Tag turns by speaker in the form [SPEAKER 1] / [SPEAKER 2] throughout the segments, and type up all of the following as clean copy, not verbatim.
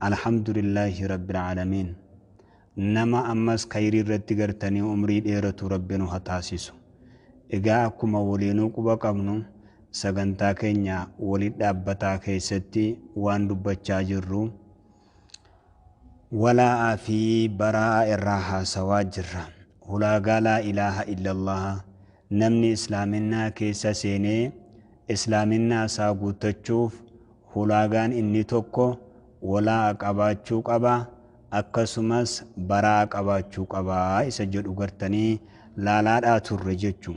[SPEAKER 1] الحمد لله رب العالمين نما أمس خيري رتي غرتني عمري ديرة ربنا هتاسيسو إجا أكما ولينو قبا قبنو سغنتا كينيا ولي دابتا كيستي وان دبچا جرو ولا في براء الراحة سواجر هلا لا إله إلا الله نمني إسلامنا كيسا سيني إسلامنا ساقو تشوف هلاغان إني توكو ولا أقباتشو قبا أكسمس براء قباتشو قبا إسجد أغرتني لا ترججو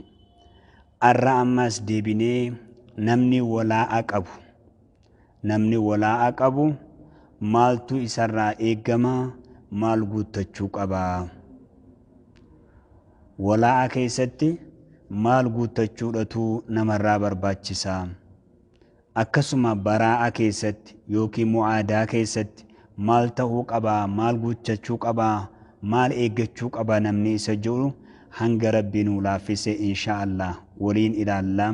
[SPEAKER 1] الرأمس ديبيني نمني ولا أقبو مالتو إسرا إيقما مال قوتتشو قبا ولا أكيستي مال قوتتشو لتو نمرا برباتشسا akkasuma baraa keessatti yookiin mu'aadaa keessatti maal ta'uu qaba maal guuttachuu qaba maal eeggachuu qaba namni isa jiru hanga rabbiin ulaaffise inshaallah waliin ilaalla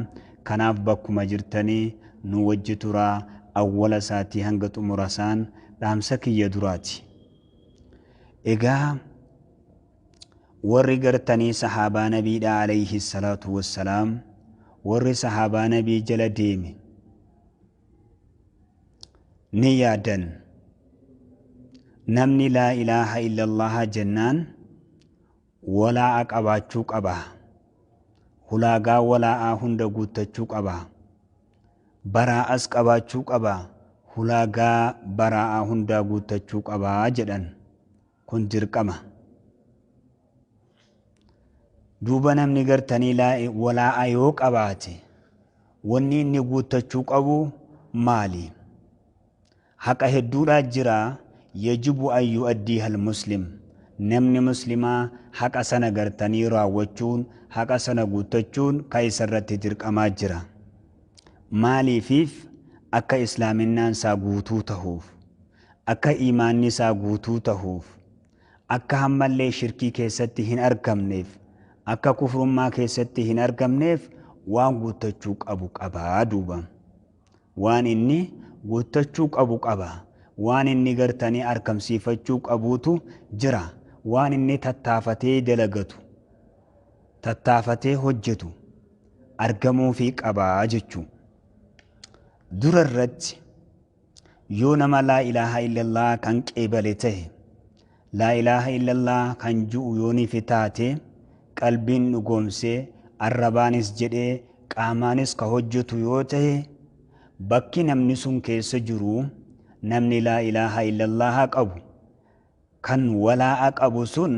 [SPEAKER 1] kanaaf bakkuma jirtanii nu wajji turaa awwala isaatii hanga xumura isaan dhaamsa kiyya duraati egaa warri gartanii sahaabaa nabiidha alayhi salaatu wassalaam warri sahaabaa nabii jala deeme نيادن نمني لا إله إلا الله جنان ولا أقباتشوك أبا هلاغا ولا آهند قوتتشوك أبا برا أسقباتشوك أبا هلاغا برا آهند قوتتشوك أبا جدن كن جرقما دوبا نمني قرتني لا ولا آيوك أباتي وني إني قوتتشوك أبو مالي حق هدورا جرا يجب أن يؤديها المسلم نمني مسلما حق سنة غرتني راوچون حق سنة غوتچون كايسر تدرك أما جرا مالي فيف أكا إسلامنا سا غوتو تهوف أكا إيماني سا غوتو تهوف أكا همالي شركي كيستي هن أرقمنيف أكا كفر ما كيستي هن أرقمنيف وان غوتچوك أبوك أبا دوبا وان إني guuttachuu qabu qaba waan inni gartanii arkamsiifachuu qabuutu jira waan inni tattaafatee dalagatu tattaafatee hojjetu argamuu fi qabaa jechuu dura irratti yoo nama laa ilaaha illallah kan qeebale ta'e laa ilaaha illallah kan ji'u yoo ni fitaate qalbiin dhugoomsee arrabaanis jedhee qaamaanis ka hojjetu yoo ta'e bakki namni sun keessa jiru namni laa ilaaha illallah qabu kan walaa qabu sun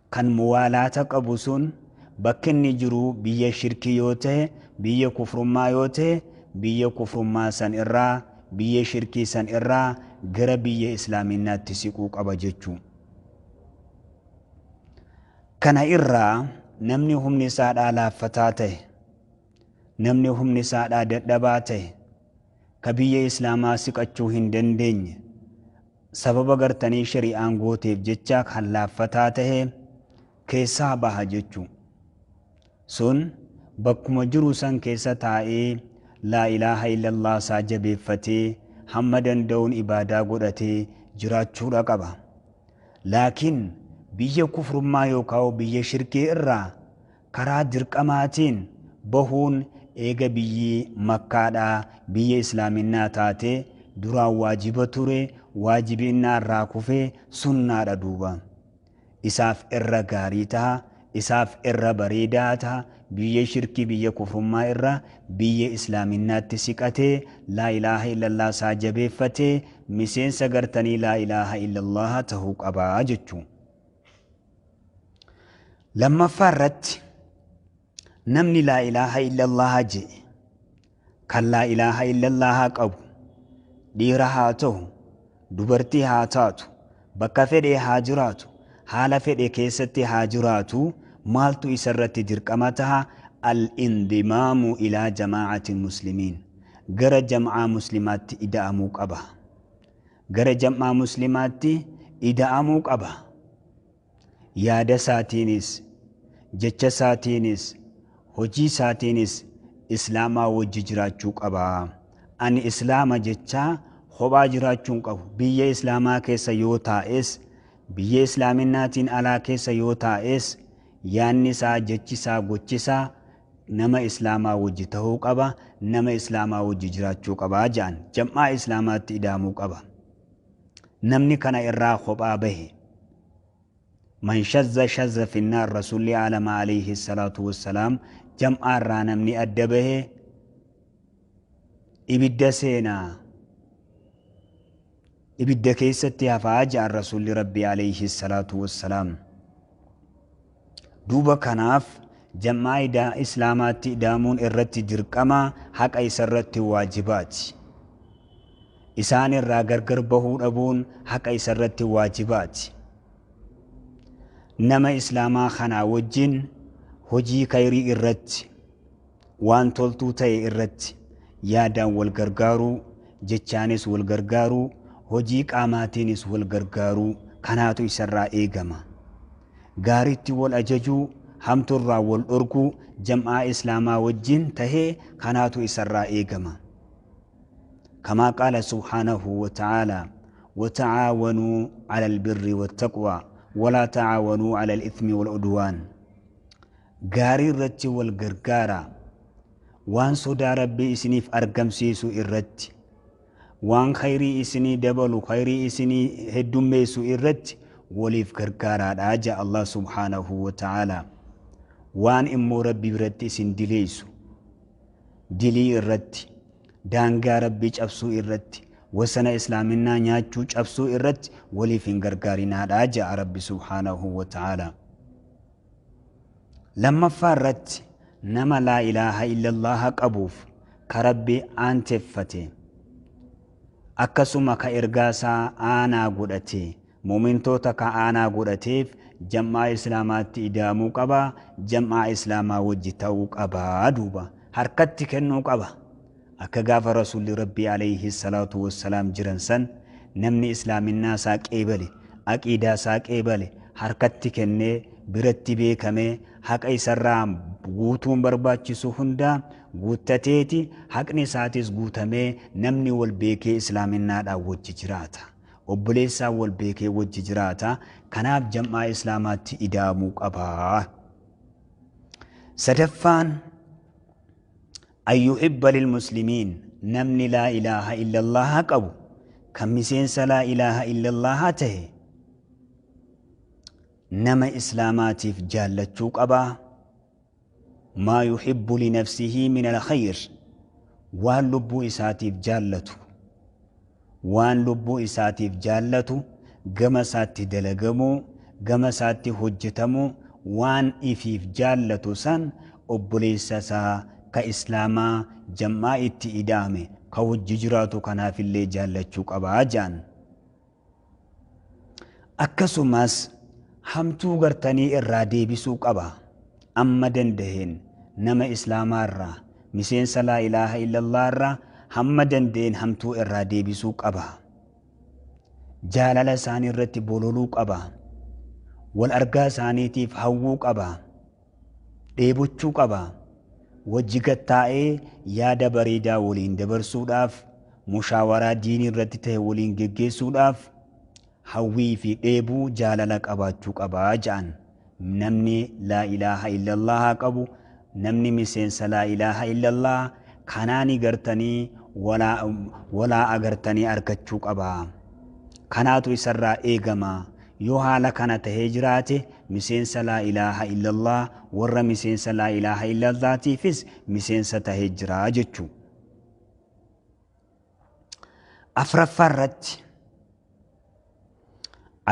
[SPEAKER 1] kan muwaalaata qabu sun bakki inni jiru biyya shirkii yoo ta'e biyya kufrummaa yoo ta'e biyya kufrummaa san irraa biyya shirkii san irraa gara biyya islaaminaatti siquu qaba jechuu kana irraa namni humni isaadhaa laaffataa ta'e namni humni isaadhaa dadhabaa ta'e ka biyya islaamaa siqachuu hin dandeenye sababa gartanii shari'aan gooteef jecha kan laaffataa ta'e keessaa baha jechuu sun bakkuma jiru san keessa taa'ee laa ilaaha illallah isaa jabeeffatee hamma danda'uun ibaadaa godhatee jiraachuudha qaba laakiin biyya kufrummaa yookaan biyya shirkii irraa karaa dirqamaatiin bahuun eega biyyi makkaadhaa biyya islaaminaa taate duraan waajiba ture waajibinnaa irraa kufee sunnaadha duuba isaaf irra gaarii ta'a isaaf irra bareedaa ta'a biyya shirkii biyya kufrummaa irra biyya islaaminaatti siqatee laa ilaaha illallah isaa jabeeffatee miseensa gartanii laa ilaaha illallah tahuu qabaa jechuu lammaffaa irratti namni laa ilaaha illallah je kan laa ilaaha illallah qabu dhiira haa ta'u dubartii haa taatu bakka fedhe haa jiraatu haala fedhe keessatti haa jiraatu maaltu isarratti dirqama taha al-indimaamu ilaa jamaa'ati muslimiin gara jam'aa muslimaatti ida'amuu qaba gara jam'aa muslimaatti ida'amuu qaba yaada isaatiinis jecha isaatiinis hojii isaatiinis islaamaa wajji jiraachuu qaba ani islaama jecha kophaa jiraachuun qabu. Biyya islaamaa keessa yoo taa'es biyya islaaminaatiin alaa keessa yoo taa'es yaanni isaa jechisaa gochisaa nama islaamaa wajji ta'uu qaba, nama islaamaa wajji jiraachuu qaba jedhan jam'aa islaamaatti ida'amuu qaba. Namni kana irraa kophaa bahe man shazza shazza finnaar rasuulli alama alayhi salaatu wassalaam jam'aa irraa namni adda bahe ibidda seenaa ibidda keessatti hafaa jedhan rasuulli rabbii alayhi salaatu wassalaam. Duuba kanaaf jam'aa islaamaatti ida'amuun irratti dirqama, haqa isarratti waajibaati. Isaan irraa gargar bahuu dhabuun haqa isarratti waajibaati. Nama islaamaa kanaa wajjin hojii khayrii irratti, waan toltuu ta'e irratti yaadaan wal gargaaruu, jechaanis wal gargaaruu, hojii qaamaatiinis wal gargaaruu kanaatu isarraa eegama. Gaariitti wal ajajuu, hamtuurraa wal dhorkuu jam'aa islaamaa wajjin tahee kanaatu isarraa eegama. كما قال سبحانه وتعالى وتعاونوا على البر والتقوى ولا تعاونوا على الإثم والعدوان. غاري الرت والغرغارة وان صدى ربي إسني في أرقم سيسو الرت وان خيري إسني دبلو خيري إسني هدوم ميسو الرت وليف غرغارة راجع الله سبحانه وتعالى وان إمو ربي برت إسن دليسو دلي الرت daangaa rabbii cabsuu irratti wasana islaaminaa nyaachuu cabsuu irratti waliif hin gargaarinaadha ja'a rabbi subhaanahu wa ta'ala. Lammaffaa irratti nama laa ilaaha illallah qabuuf ka rabbi aanteeffate akkasuma ka ergaasaa aanaa godhate muumintoota ka aanaa godhateef jam'aa islaamaatti ida'amuu qaba, jam'aa islaamaa wajji ta'uu qaba. Duuba harkatti kennuu qaba. Akka gaafa rasuulli rabbii alayhi salaatu wassalaam jiran san namni islaaminaa isaa qeebale, aqiidaa isaa qeebale harkatti kennee biratti beekamee haqa isarraa guutuun barbaachisu hundaa guuttateeti, haqni isaatis guutamee namni wal beekee islaaminaadhaan wajji jiraata, obboleessaa wal beekee wajji jiraata. Kanaaf jam'aa islaamaatti ida'amuu qaba. Sadaffaan أن يحب للمسلمين نمني لا إله إلا الله قبو كمسين لا إله إلا الله ته نما إسلاماتي في جالة قبا ما يحب لنفسه من الخير وان لبو إساتي في جالته وان لبو إساتي في جالته قمساتي دلقمو قمساتي هجتمو وان إفي في جالته سن أبليسسا كإسلاما جماع اتئدامه كوججراتو كنا في اللي جالتشوك أباجان أكسوماس همتو غرتني إرادي بسوك أبا أما دندهن نما إسلاما را مسين لا إله إلا الله را هم دندهن همتو إرادي بسوك أبا جالال ساني الرتي بولولوك أبا والأرقا ساني تيف هووك أبا ديبوچوك أبا wajjigat taa'ee yaada bareedaa waliin dabarsuudhaaf, mushaawaraa diinii irratti ta'e waliin geggeessuudhaaf hawwii fi dheebuu jaalala qabaachuu qabaa jedhan. Namni laa ilaaha illallah qabu, namni miseensa laa ilaaha illallah kanaani gartanii walaa agartanii argachuu qabaa. Kanaatu isarraa eegama. Yoo haala kana tahee jiraate miseensa laa ilaaha illallah warra miseensa laa ilaaha illallahtiifis miseensa tahee jira jechuu. Afraffaa irratti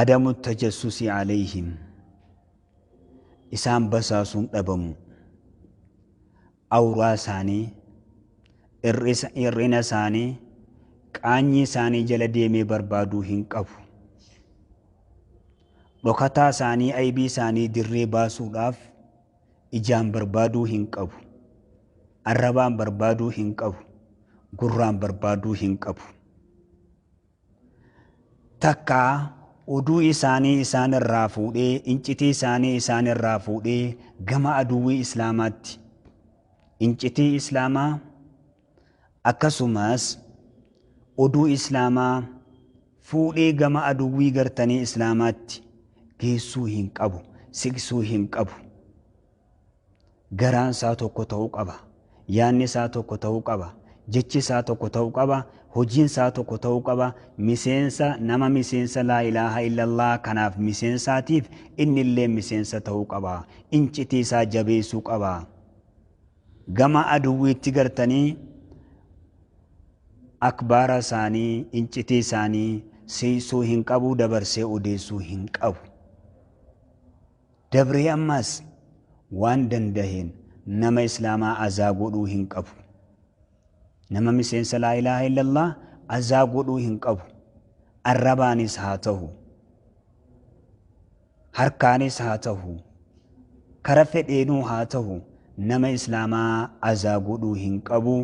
[SPEAKER 1] adamu tajassusi alayhim isaan basaasuun dhabamu. Awraa isaanii, hir'ina isaanii, qaanyii isaanii jala deemee barbaaduu hin qabu. Dhokataa isaanii aybii isaanii dirree baasuudhaaf ijaan barbaaduu hin qabu. Arrabaan barbaaduu hin qabu. Gurraan barbaaduu hin qabu. Takka oduu isaanii isaan irraa fuudhee, incitii isaanii isaan irraa fuudhee gama aduwwii islaamaatti, incitii islaamaa akkasumas oduu islaamaa fuudhee gama aduwwii gartanii islaamaatti geessuu hin qabu, siqsuu hin qabu. Garaan isaa tokko ta'uu qaba, yaanni isaa tokko ta'uu qaba, jechi isaa tokko ta'uu qaba, hojiin isaa tokko ta'uu qaba. Nama miseensa laa ilaaha illallah kanaaf miseensaatiif inni illee miseensa ta'uu qaba. Incitii isaa jabeessuu qaba. Gama aduwwiitti gartanii akbaara isaanii, incitii isaanii siisuu hin qabu, dabarsee odeessuu hin qabu. Dabree ammas waan dandaheen nama islaamaa azaa godhuu hin qabu. Nama miseensa laa ilaaha illallah azaa godhuu hin qabu. Arrabaanis haa ta'u, harkaanis haa ta'u, kara fedheenuu haa ta'u, nama islaamaa azaa godhuu hin qabu,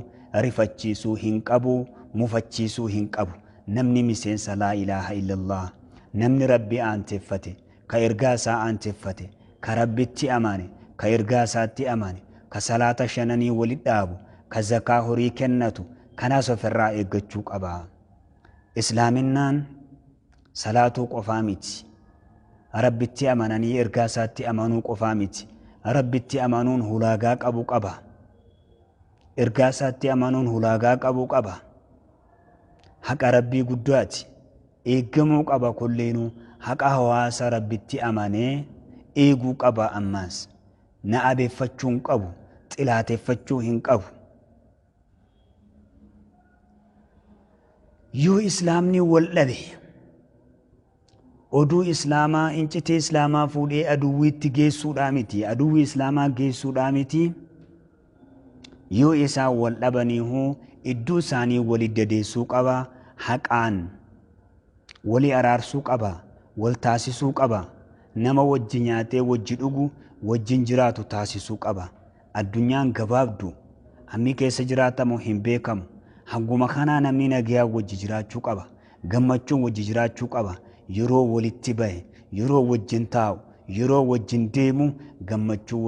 [SPEAKER 1] rifachiisuu hin qabu, mufachiisuu hin qabu. Namni miseensa laa ilaaha illallah, namni rabbii aanteeffate, ka ergaa isaa aanteeffate, ka rabbitti amane, ka ergaa isaatti amane, ka salaata shananii walit dhaabu, ka zakaa horii kennatu, kanaas ofirraa eeggachuu qaba. Islaaminaan salaatuu qofaa miti. Rabbitti amananii ergaa isaatti amanuu qofaa miti. Rabbitti amanuun hulaagaa qabu qaba. Ergaa isaatti amanuun hulaagaa qabu qaba. Haqa rabbii guddaati. Eeggamuu qaba kulleenuu. Haqa hawaasa rabbitti amanee eeguu qaba. Ammaas na abeeffachuu hin qabu, xilaateeffachuu hin qabu. Yoo islaamni wal dhabe, oduu islaamaa, incitii islaamaa fuudhee aduwwiitti geessuudhaa miti, aduwwii islaamaa geessuudhaa miti. Yoo isaan wal dhabaniihuu iddoo isaanii wali dadeessuu qaba, haqaan wali araarsuu qaba, wal taasisuu qaba. Nama wajji nyaatee wajji dhugu wajjin jiraatu taasisuu qaba. Addunyaan gabaabdu, hammi keessa jiraatamu hin beekamu. Hanguma kanaa namni nagayaa wajji jiraachuu qaba, gammachuun wajji jiraachuu qaba. Yeroo walitti bahe, yeroo wajjin taa'u, yeroo wajjin deemu gammachuu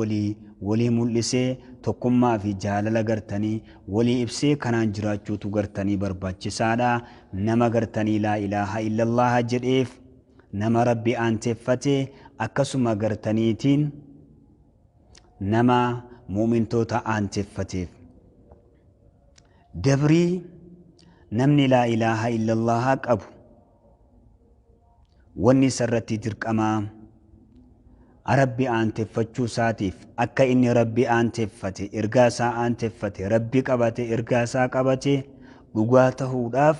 [SPEAKER 1] walii mul'isee tokkummaa fi jaalala gartanii walii ibsee kanaan jiraachuutu gartanii barbaachisaadha. Nama gartanii laa ilaaha illallah jedheef, nama rabbi aanteeffatee akkasuma gartaniitiin nama muumintoota aanteeffateef. Dabrii namni laa ilaaha illallah qabu wanni isarratti dirqamaa rabbi aanteeffachuu isaatiif akka inni rabbi aanteeffate, ergaa isaa aanteeffate, rabbi qabate, ergaa isaa qabate dhugaa ta'uudhaaf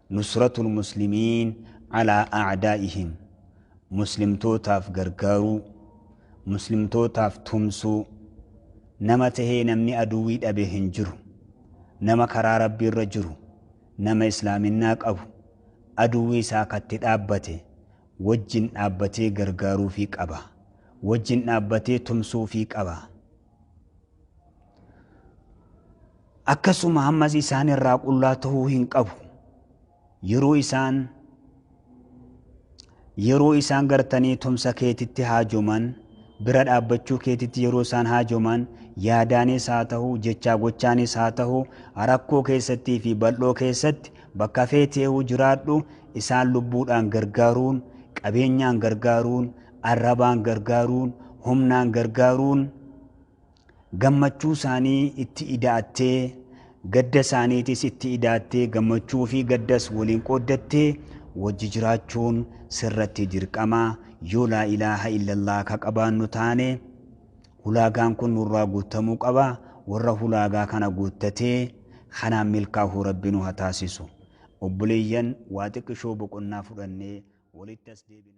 [SPEAKER 1] nusratul muslimiin alaa a'daa'ihim, muslimtootaaf gargaaruu, muslimtootaaf tumsuu. Nama tahee namni aduwwii dhabe hin jiru. Nama karaa rabbii irra jiru, nama islaaminaa qabu, aduwwii isaa katti dhaabbate wajjin dhaabbatee gargaaruufii qaba, wajjin dhaabbatee tumsuufii qaba. Akkasuma ammas isaan irraa qullaa ta'uu hin qabu. Yeroo isaan gartanii tumsa keetitti haajoman, bira dhaabbachuu keetitti yeroo isaan haajoman, yaadaanis haa ta'u, jechaa gochaanis haa ta'u, rakkoo keessattii fi bal'oo keessatti bakka feeteehu jiraadhu, isaan lubbuudhaan gargaaruun, qabeenyaan gargaaruun, arrabaan gargaaruun, humnaan gargaaruun, gammachuu isaanii itti ida'attee, gadda isaaniitis itti ida'attee, gammachuu fi gaddas waliin qooddattee wajji jiraachuun sirratti dirqamaa. Yoo laa ilaaha illallah ka qabaannu taane hulaagaan kun nurraa guutamuu qaba. Warra hulaagaa kana guuttatee kanaan milkaa'uu rabbi nu haa taasisu. Obboleeyyan waa xiqqishoo boqonnaa fudhannee walitti as deebina.